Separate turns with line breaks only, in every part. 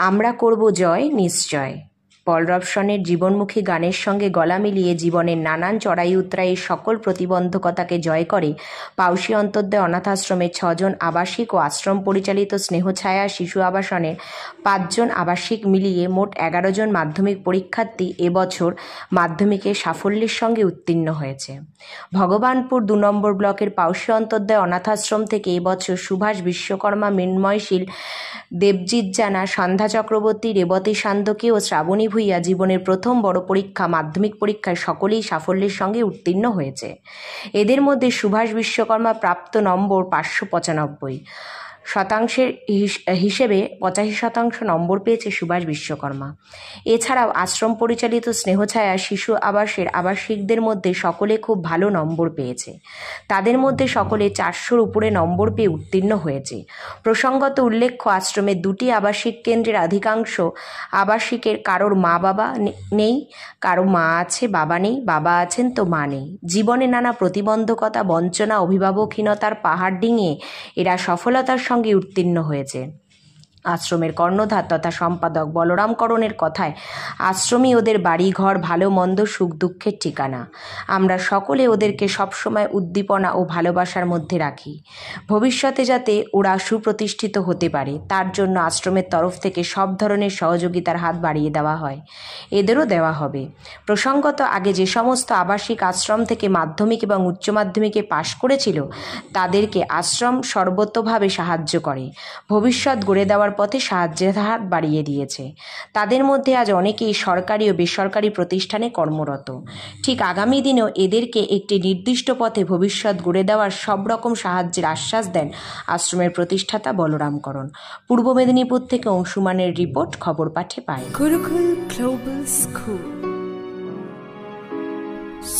আমরা করব জয় নিশ্চয়। পলরব সেনের জীবনমুখী গানের সঙ্গে গলা মিলিয়ে জীবনের নানান চড়াই উতরাই সকল প্রতিবন্ধকতাকে জয় করে পাউশি অন্তর্দয় অনাথাশ্রমের 6 জন আবাসিক ও আশ্রম পরিচালিত স্নেহছায়া শিশু আবাসনের 5 জন আবাসিক মিলিয়ে মোট 11 জন মাধ্যমিক পরীক্ষার্থী এবছর মাধ্যমিকে সাফল্যের সঙ্গে উত্তীর্ণ হয়েছে। ভগবানপুর 2 নম্বর ব্লকের পাউশি অন্তর্দয় অনাথাশ্রম থেকে এবছর সুভাষ বিশ্বকর্মা, মৃন্ময়শীল, দেবজিৎ জানা, সন্ধ্যা চক্রবর্তী, রেবতী সান্দকী ও শ্রাবণী ভূঁইয়া জীবনের প্রথম বড় পরীক্ষা মাধ্যমিক পরীক্ষায় সকলেই সাফল্যের সঙ্গে উত্তীর্ণ হয়েছে। এদের মধ্যে সুভাষ বিশ্বকর্মা প্রাপ্ত নম্বর 595 শতাংশের হিসেবে 85% নম্বর পেয়েছে সুভাষ বিশ্বকর্মা। এছাড়াও আশ্রম পরিচালিত স্নেহছায়া শিশু আবাসের আবাসিকদের মধ্যে সকলে খুব ভালো নম্বর পেয়েছে। তাদের মধ্যে সকলে 400-র উপরে নম্বর পেয়ে উত্তীর্ণ হয়েছে। প্রসঙ্গত উল্লেখ্য, আশ্রমের 2টি আবাসিক কেন্দ্রের অধিকাংশ আবাসিকের কারোর মা বাবা নেই, কারো মা আছে বাবা নেই, বাবা আছেন তো মা নেই। জীবনে নানা প্রতিবন্ধকতা, বঞ্চনা, অভিভাবকহীনতার পাহাড় ডিঙিয়ে এরা সফলতার সঙ্গে উত্তীর্ণ হয়েছে। আশ্রমের কর্ণধার তথা সম্পাদক বলরাম করণের কথায়, আশ্রমই ওদের বাড়ি ঘর, ভালো মন্দ, সুখ দুঃখের ঠিকানা। আমরা সকলে ওদেরকে সবসময় উদ্দীপনা ও ভালোবাসার মধ্যে রাখি। ভবিষ্যতে যাতে ওরা সুপ্রতিষ্ঠিত হতে পারে তার জন্য আশ্রমের তরফ থেকে সব ধরনের সহযোগিতার হাত বাড়িয়ে দেওয়া হয়, এদেরও দেওয়া হবে। প্রসঙ্গত, আগে যে সমস্ত আবাসিক আশ্রম থেকে মাধ্যমিক এবং উচ্চ মাধ্যমিকে পাশ করেছিল তাদেরকে আশ্রম সর্বতোভাবে সাহায্য করে, ভবিষ্যৎ গড়ে দেওয়ার পথে সাহায্যের হাত বাড়িয়ে দিয়েছে। তাদের মধ্যে আজ অনেকেই সরকারি ও বেসরকারি প্রতিষ্ঠানে কর্মরত। ঠিক আগামী দিনেও এদেরকে একটি নির্দিষ্ট পথে ভবিষ্যৎ গড়ে দেওয়ার সব রকম সাহায্যের আশ্বাস দেন আশ্রমের প্রতিষ্ঠাতা বলরাম করণ। পূর্ব মেদিনীপুর থেকে অংশুমানের রিপোর্ট, খবর পাঠে পায়।
Gurukul global school,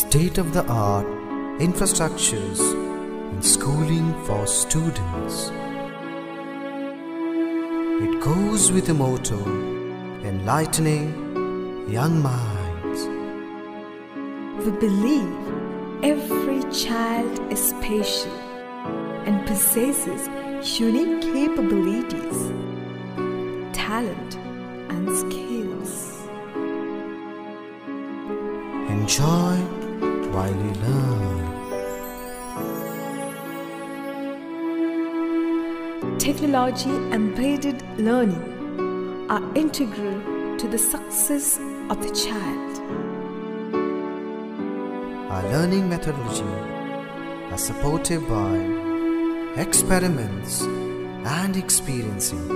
state of the art infrastructures and schooling for students. It goes with the motto, enlightening young minds.
we believe every child is special and possesses unique capabilities, talent and skills.
Enjoy while you learn.
Technology embedded learning are integral to the success of the child.
Our learning methodology are supported by experiments and experiencing.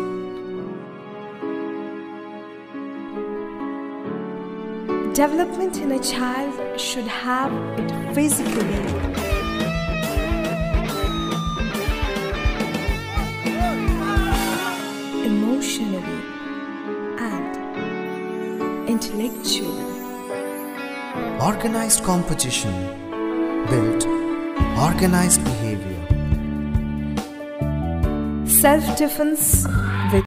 Development in a child should have it physically, emotionally and intellectually.
Organized competition built organized behavior.
Self-defense